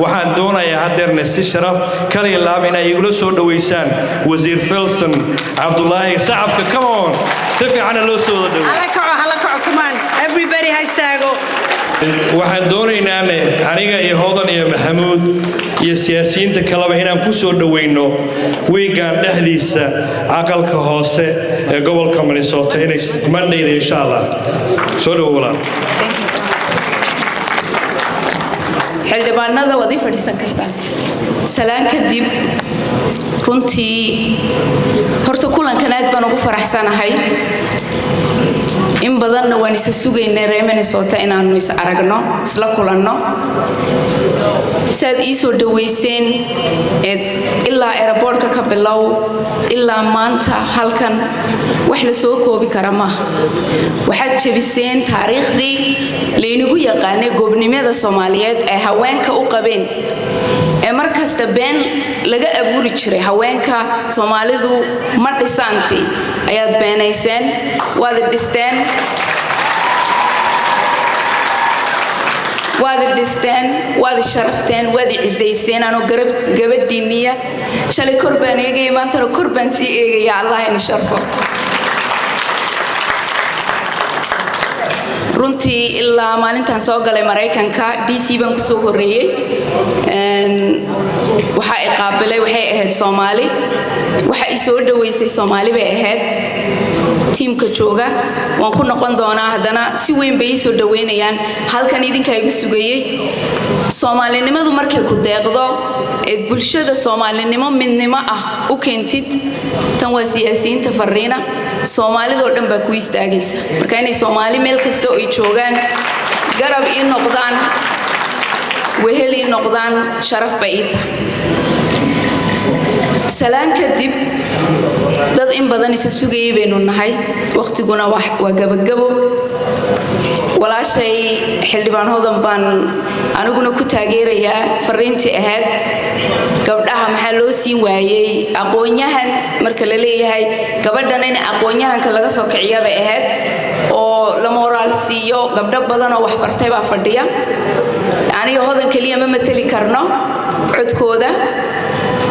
waxaan doonayaa hadeerna si sharaf kale laab inay igula soo dhaweysaan wasiir Filson Abdullahi Sacabka come on si fiican loo soo dhaweeyo hala kaco come on everybody has taago waxaan doonaynaa aniga iyo Hodan iyo Maxamuud iyo siyaasiyiinta kaleba inaan ku soo dhaweyno weegaan dhexdiisa aqalka hoose ee gobolka Minnesota inay Monday insha Allah soo dhawaadaan xildhibaanada wadi fadhiisan kartaan salaan kadib runtii horta kulankan aad baan ugu faraxsanahay in badanna waan isa sugaynay reer Minnesota inaanu is aragno isla kulanno saad ii soo dhaweyseen ilaa airportka ka bilow ilaa maanta halkan wax la soo koobi kara ma waxaad jabiseen taariikhdii leenigu yaqaanay goobnimada Soomaaliyeed ee haweenka u qabeen ee markasta been laga abuuri jiray haweenka Soomaalidu ma dhisanti ayaad beenayseen waad dhisteen waad sharafteen waad ciisayseen anoo gabadhiiniya shalay korbaan eegay maanta korbaan si eegay Allah in sharfo runtii ilaa maalintan soo galay Mareykanka DC baan ku soo horeeyay waxa ay qaabilay waxay ahayd Soomaali waxa ay soo dhaweysay Soomaali bay ahayd teamka jooga waan ku noqon doonaa hadana si weyn bay soo dhaweynayaan halkan idinka igu sugayay Soomaalinimadu markay ku deeqdo ee bulshada Soomaalinimo midnimo ah u keentid tan waa siyaasiyiinta fariina Soomaalidoo dhan baa ku istaagaysa marka inay Soomaali meel kasta oo ay joogaan garab ii noqdaan weheli noqdaan sharaf bay ita salaan kadib dad in badan isa sugayay baynu nahay waqtiguna waa gabagabo walaashay xildhibaan Hodan baan aniguna ku taageerayaa fariintii ahayd gabdhaha maxaa loo siin waayay aqoonyahan marka la leeyahay gabadhan in aqoonyahanka laga soo kiciyo bay ahayd oo la moral siiyo gabdho badan oo wax bartay baa fadhiya aniga Hodan kaliya ma matali karno codkooda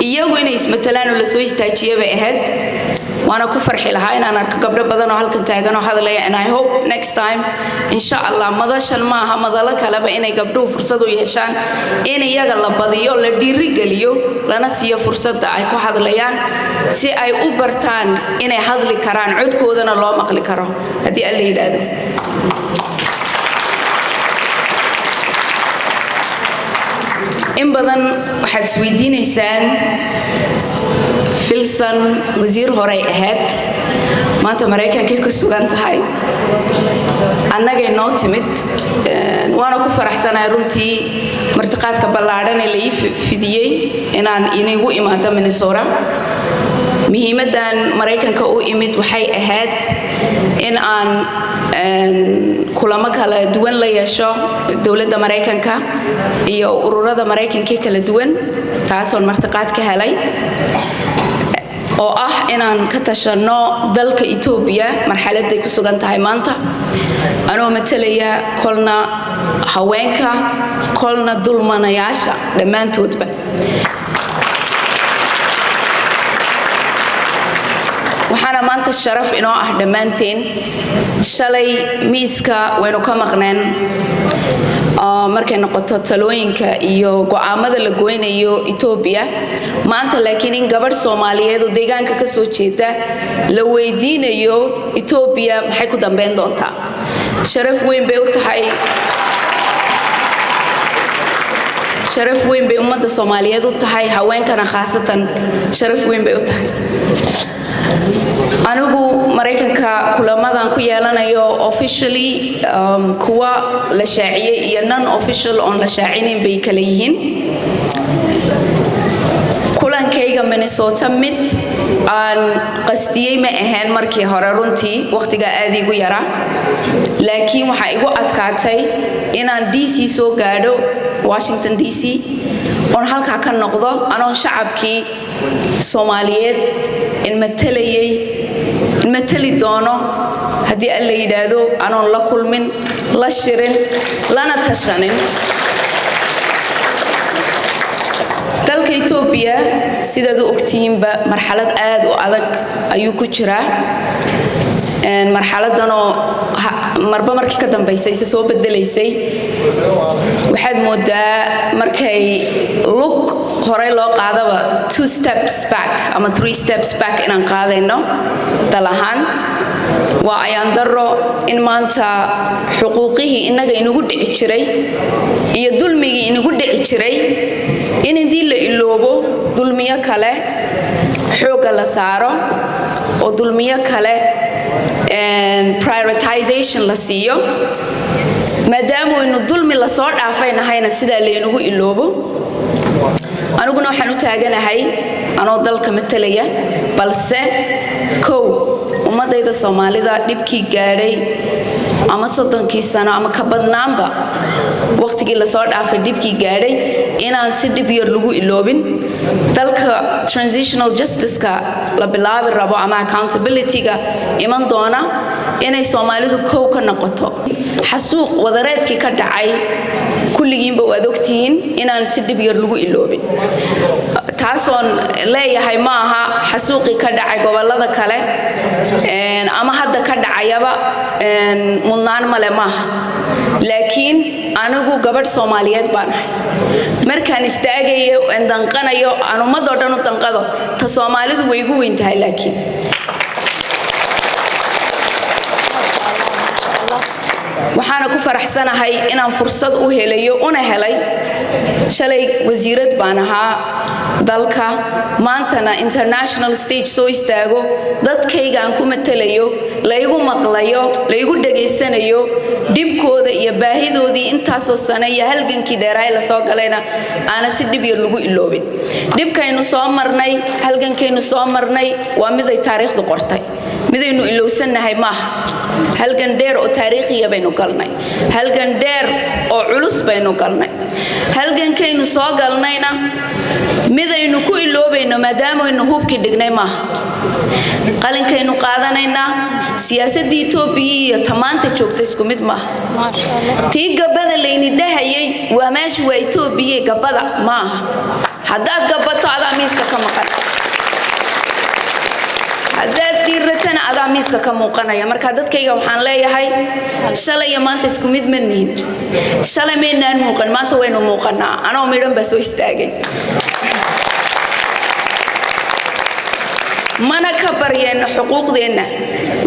iyagu inay ismatalaan oo la soo istaajiyo bay ahayd وانا كفر حلها إن أنا كقبل بدن وهالكن تاجنا وهذا لي and I hope next time إن شاء الله ماذا شلماها ماذا لك على بإني قبلوا فرصة ويشان إني يجعل بديو لديري قليو لنا سيا فرصة دعيكو هذا ليان سي أي أوبرتان إني هذا لي كران عد كودنا الله مقلي كرا هذه اللي هذا إن بدن واحد سويدين إنسان Filson wasiir hore ahayd maanta Mareykanka ka sugan tahay annaga inoo timid waana ku faraxsanahay runtii martiqaadka ballaaran ee la fidiyay inaan inagu imaado Minnesota muhiimadan Mareykanka u imid waxay ahayd in aan kulamo kala duwan la yeesho dawladda Mareykanka iyo ururada Mareykanka kala duwan taasoo martiqaad ka helay oo ah inaan ka tashano dalka Ethiopia marxaladda ay ku sugan tahay maanta anoo matalaya kolna haweenka kolna dulmanayaasha dhamaantoodba waxaana maanta sharaf inoo ah dhamaanteen shalay miiska waynu ka maqneen markay noqoto talooyinka iyo go'aamada la goynayo Ethiopia maanta laakiin in gabadh Soomaaliyeed oo deegaanka ka soo jeeda la weydiinayo Ethiopia maxay ku dambeyn doontaa sharaf weyn bay u tahay sharaf weyn bay ummadda Soomaaliyeed u tahay haweenkana khaasatan sharaf weyn bay u tahay anigu Mareykanka kulamadan ku yeelanayo officially kuwa la shaaciyay iyo non official on la shaacinin bay kala yihiin kulankayga Minnesota mid aan qastiyay ma ahaan markii hore runtii waqtiga aad igu yara laakiin waxa igu adkaatay inaan DC soo gaadho Washington DC on halka ka noqdo anoo shacabkii Soomaaliyeed in matali doono hadii alla yiraahdo anoo la kulmin la shirin lana tashanin Ethiopia sidoo ogtiinba marxalad aad u adag ayuu ku jiraa marxaladan oo marba markii ka dambeysay soo bedelaysay waxaad moodaa markay look hore loo qaadaba 2 steps back ama 3 steps back inaan qaadayno dalahan waa ayaan daro in maanta xuquuqihii inaga inagu dhici jiray iyo dulmigii inagu dhici jiray in intii la iloobo dulmiyo kale xooga la saaro oo dulmiyo kale and prioritization la siiyo maadaama inuu dulmi la soo dhaafaynaayna sida leenugu iloobo aniguna waxaan u taaganahay anoo dalka matalaya balse ummadayda Soomaalida dhibkii gaaray ama 30 sano ama ka badnaanba waqtigii la soo dhaafay dhibkii gaaray inaan si dib yar lagu iloobin dalka transitional justice-ka la bilaabi rabo ama accountability-ga iman doona inay Soomaalidu koow ka noqoto xasuuq wadareedkii ka dhacay kulligiinba waad ogtihiin inaan si dib yar lagu iloobin taasoon leeyahay ma aha xasuuqii ka dhacay gobolada kale ama hadda ka dhacayaba mudnaan male maaha laakiin anigu gabadh Soomaaliyeed baan ahay markaan istaagayo danqanayo aan ummadoo dhan u danqado ta Soomaalidu way igu weyn tahay laakiin waxaan ku faraxsanahay inaan fursad u helayo una helay shalay wasiirad baan ahaa dalka maantana international stage soo istaago dadkayga aan ku matalayo la igu maqlayo la igu dhageysanayo dibkooda iyo baahidoodii intaas oo sano iyo halgankii dheeray la soo galayna aana si dib yar lagu iloobin dibkaynu soo marnay halgankaynu soo marnay waa mid ay taariikhdu qortay midaynu ilowsanahay maaha halgan dheer oo taariikhiya baynu galnay halgan dheer oo culus baynu galnay halgankaynu soo galnayna midaynu ku iloobayno maadaama aynu hubkii dhignay maaha qalinkaynu qaadanayna siyaasadda Itoobiya iyo tamaanta joogta isku mid maaha tii gabada layni dhahayay waa meesha waa Itoobiya gabada maaha haddaad gabato adaa miiska ka maqan haddaad diiratana adaa miiska ka muuqanaya marka dadkayga waxaan leeyahay shalay iyo maanta isku mid ma nihin shalay meynaan muuqan maanta waynu muuqanaa anoo midhan baa soo istaagay mana ka baryeen xuquuqdeena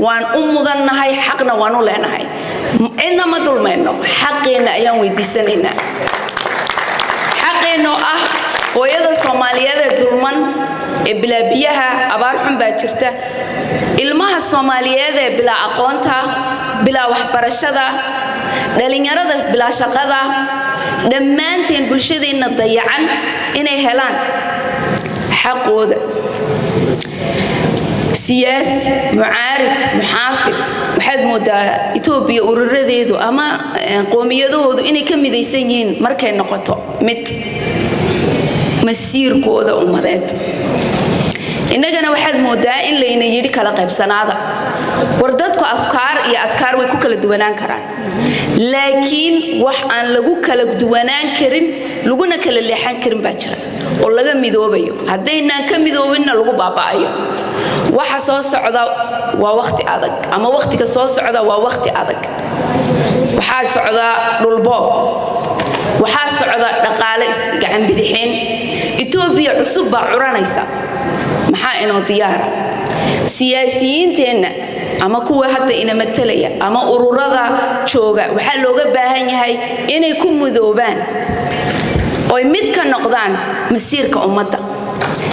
waan u mudannahay xaqna waan u leenahay cidna ma dulmayno xaqeena ayaan weydiisanaynaa xaqeena ah hooyada Soomaaliyeed ee dulman ee bilaa biyaha abaar xun baa jirta ilmaha Soomaaliyeed ee bilaa aqoonta bilaa waxbarashada dhalinyarada bilaa shaqada dhammaanteen bulshadeena dayacan inay helaan xaqooda siyaasi mucaarid muxaafid waxaad moodaa Itoobiya ururadeedu ama qoomiyadahoodu inay ka midaysan yihiin markay noqoto mid masiirkooda ummadeed inagana waxaad moodaa in layna yiri kala qaybsanaada war dadku afkaar iyo adkaar way ku kala duwanaan karaan laakiin wax aan lagu kala duwanaan karin laguna kala leexan karin baa jira oo laga midoobayo haddaynan ka midoobinna lagu baabaayo waxa soo socda waa waqti adag ama waqtiga soo socda waa waqti adag waxa socda dhulboob waxa socda dhaqaale gacan bidixeen Itoobiya cusub baa curanaysa maxaa inoo diyaar siyaasiyiinteena ama kuwa hadda ina matalaya ama ururada jooga waxa looga baahan yahay inay ku mudoobaan oo mid ka noqdaan masiirka ummadda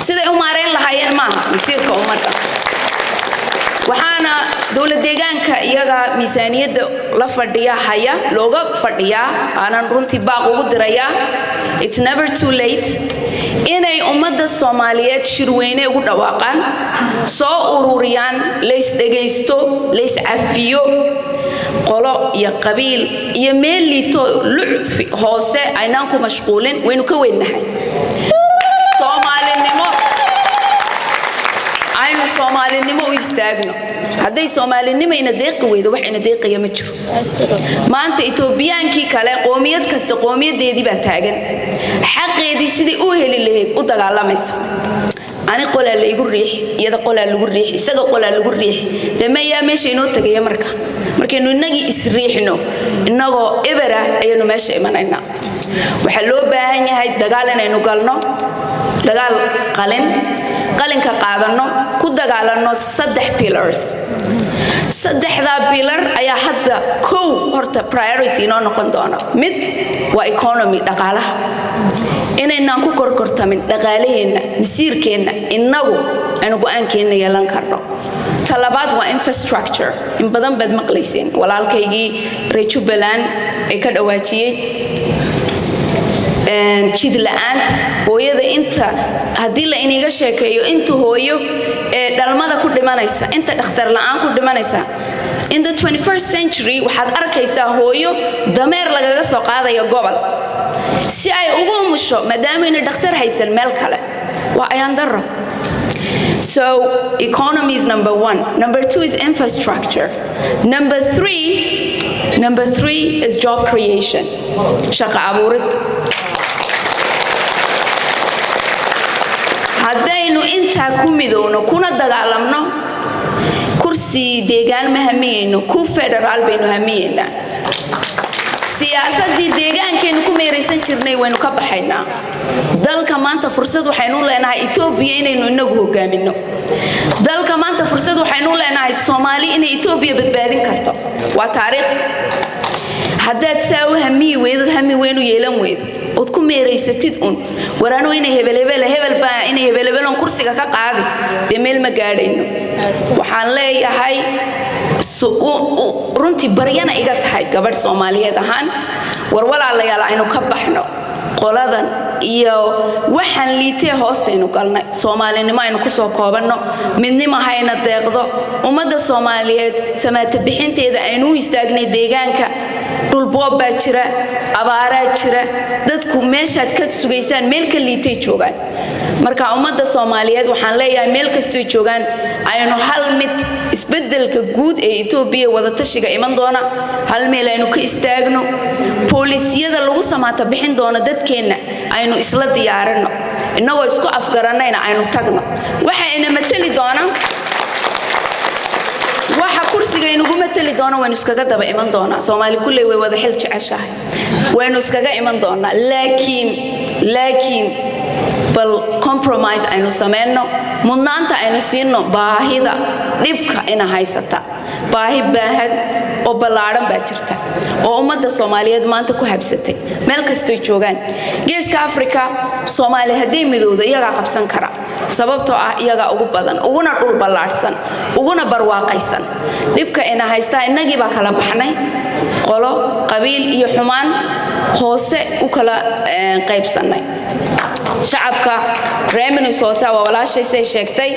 siday u maareen lahaayeen maaha masiirka ummadda waxaana dawlad deegaanka iyaga miisaaniyadda la fadhiya haya looga fadhiya aanan runtii baaq ugu diraya it's never too late inay ummadda Soomaaliyeed shirweyne ugu dhawaaqaan soo ururiyaan leys dhageysto leys cafiyo qolo iyo qabiil iyo meel liito lucfi hoose aynaan ku mashquulin waynu ka weynahay Soomaalinimo aynu Somali nimo u istaagno hadday Somali nimo ina deeqi weydo wax ina deeqaya ma jiro maanta Ethiopiankii kale qoomiyad kasta qoomiyadeedii baa taagan xaqeedii sidii u heli lahayd u dagaalamaysa ani qola la igu riix iyada qola lagu riix isaga qola lagu riix dameeya meesha inoo tagay markaynu inagii isriixno inagoo ibara ayaynu meesha imanayna waxa loo baahan yahay dagaal inaynu galno dagaal qalinka qaadano ku dagaalano 3 pillars saddexda pillar ayaa hadda horta priority inoo noqon doona mid waa economy dhaqaalaha inaynan ku korkortamin dhaqaalaheena masiirkeena inagu aynu go'aankeena yeelan karno talabaad waa infrastructure in badan bad maqlayeen walaalkaygii Rejubaland ee ka dhawaajiyay jid la'aanta hooyada inta hadii la iniga sheekeeyo inta hooyo ee dhalmada ku dhimanaysa inta dhakhtar la'aan ku dhimanaysa in the 21st century waxaad arkaysaa hooyo dameer lagaga soo qaadayo gobol si ay ugu umusho maadaama inay dhakhtar haysan meel kale waa ayaan daro so economy is number 1 number 2 is infrastructure number 3 is job creation shaqo abuurid haddaynu intaa ku midowno kuna dagaalamno kursi deegaan ma hamiyeyno ku federal baynu hamiyeynaa siyaasadii deegaankeenu ku meeraysan jirnay waynu ka baxaynaa dalka maanta fursad waxaynu leenahay Ethiopia inaynu inagu hogaamino dalka maanta fursad waxaynu leenahay Soomaali inay Ethiopia badbaadin karto waa taariikh haddaad saaw hami weynu yeelan weydo od ku meeraysatid waraano inay hebel baa inay hebel kursiga ka qaadi demeel ma gaadhayno waxaan leeyahay runtii baryana iga tahay gabadh Soomaaliyeed ahaan war walaalayaal aynu ka baxno qoladan iyo waxaan liitay hoostaynu galnay Soomaalinimo aynu ku soo koobanno midnimo hayna deeqdo ummadda Soomaaliyeed samaata bixinteeda aynu istaagnay deegaanka dhulboob baa jira abaaraa jira dadku meeshaad ka sugaysaan meel ka liitay joogaan marka ummadda Soomaaliyeed waxaan leeyahay meel kastoo joogaan aynu hal mid isbedelka guud ee Ethiopia wada tashiga iman doona hal meel aynu ka istaagno polisiyada lagu samaata bixin doona dadkeena aynu isla diyaarino inagoo isku afgaranayna aynu tagno waxa ina matali doona waxa kursiga inugu matali doona waynu iskaga daba iman doona Soomaali kulay way wada xil jeceshahay waynu iskaga iman doona laakiin bal compromise aynu sameeyno mudnaanta aynu siino baahida dhibka ina haysata baahi baahan oo balaaran baa jirta oo ummadda Soomaaliyeed maanta ku habsatay meel kasta ay joogaan geeska Afrika Soomaali haday midowdo iyaga qabsan kara sababtoo ah iyaga ugu badan uguna dhul balaarsan uguna barwaaqaysan dhibka ina haysta inagii baa kala baxnay qolo qabiil iyo xumaan hoose u kala qaybsanay shacabka reer Minnesota waa walaashay sheegtay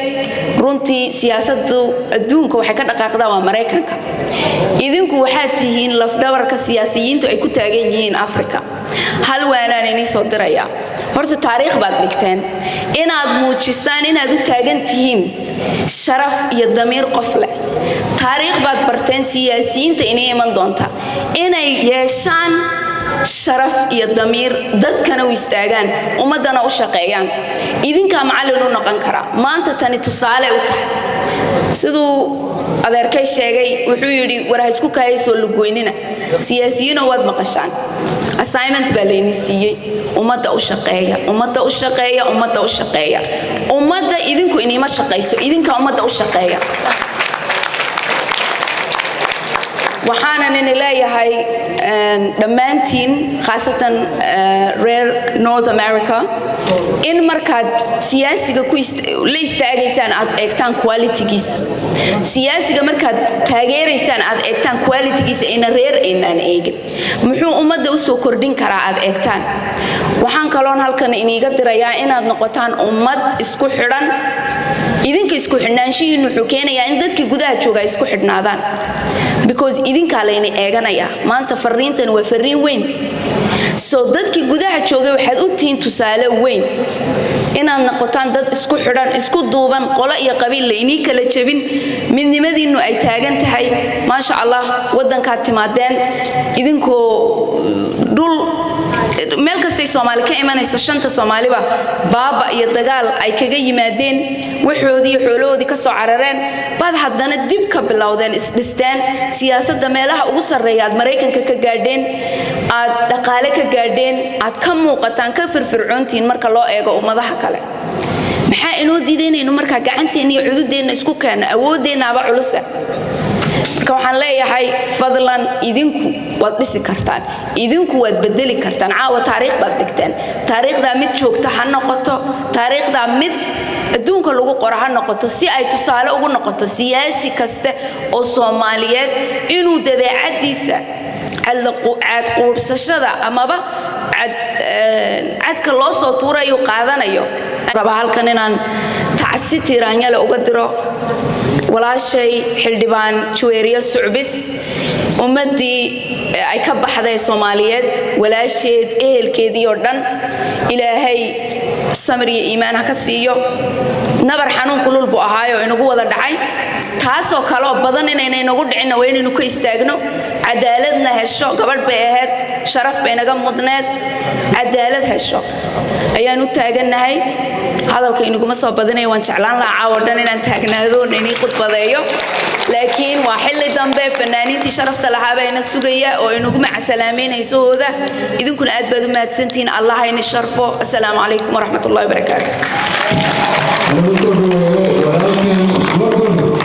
runtii siyaasaddu adduunka waxay ka dhaqaaqdaa waa Mareykanka idinku waxaad tihiin lafdhabarka siyaasiyiintu ay ku taagan yihiin Afrika hal waanaan inii soo diraya horta taariikh baad dhigteen inaad muujisaan inaad u taagan tihiin sharaf iyo damiir qof leh taariikh baad barteen siyaasiyiinta inay iman doonta inay yeeshaan sharaf iyo damiir dadkana u istaagaan ummadana u shaqeeyaan idinka macallin u noqon kara maanta tani tusaale u tahay sidoo adeerkay sheegay wuxuu yiri war isku kaayso lugoynina siyaasiyiin wad maqashaan assignment baa leeyni siiyay ummadda u shaqeeya ummadda idinku inima shaqeyso idinka ummadda u shaqeeya waxaan leeyahay dhammaantiin khaasatan reer North America in markaad siyaasiga ku la istaagaysaan aad eegtaan quality-giisa siyaasiga markaad taageeraysaan aad eegtaan quality-giisa in reer inaan eegin muxuu ummadda u soo kordhin karaa aad eegtaan waxaan kaloon halkan iniga dirayaa inaad noqotaan ummad isku xidhan idinka isku xidhnaanshihiinu wuxuu keenayaa in dadkii gudaha jooga isku xidhnaadaan because idinkaa layna eeganaya maanta fariintan waa fariin weyn so dadkii gudaha joogay waxaad u tihiin tusaale weyn inaad noqotaan dad isku xidhan isku duuban qolo iyo qabiil la inii kala jabin midnimadiinu ay taagan tahay maasha allah wadankaad timaadeen idinkoo dhul meel kastay Soomaali ka imanaysa shanta Soomaaliba baaba iyo dagaal ay kaga yimaadeen waxoodii xooloodii ka soo carareen baad haddana dib ka bilowdeen isdhistaan siyaasadda meelaha ugu sareeyaad Mareykanka ka gaadheen aad dhaqaale ka gaadheen aad ka muuqataan ka firfircoontiin marka loo eego ummadaha kale maxaa inoo diidaynaynaa marka gacanteena iyo cududeena isku keena awoodeennaba culus marka waxaan leeyahay fadlan idinku waad dhisi kartaan idinku waad bedeli kartaan caawa taariikh baad dhigteen taariikhda mid joogta ha noqoto taariikhda mid adduunka lagu qoro ha noqoto si ay tusaale ugu noqoto siyaasi kaste oo Soomaaliyeed inuu dabeecadiisa caad quursashada amaba cadka loo soo tuurayo qaadanayo raba halkan inaan tacsi tiraanyale uga diro walaashay xildhibaan Juweeriya Sucbis ummadii ay ka baxday Soomaaliyeed walaasheed ehelkeedii oo dhan ilaahay samir iyo iimaan ha ka siiyo nabar xanuun kulul buu ahaayo inagu wada dhacay taasoo kale oo badan inay nagu dhicin waa inaynu ka istaagno cadaaladna hesho gabadh bay ahayd sharaf bay naga mudneed cadaalad hesho ayaan u taaganahay hadalka inaguma soo badinay waan jeclaan lahaa caawa dhan inaan taagnaado inay khudbadeeyo laakiin waa xilli dambe fanaaniintii sharafta lahaa bayna sugaya oo inagu macsalaameynaysohooda idinkuna aad baad u mahadsantihiin allah hayna sharfo assalaamu calaykum waraxmatullaahi wabarakaatuh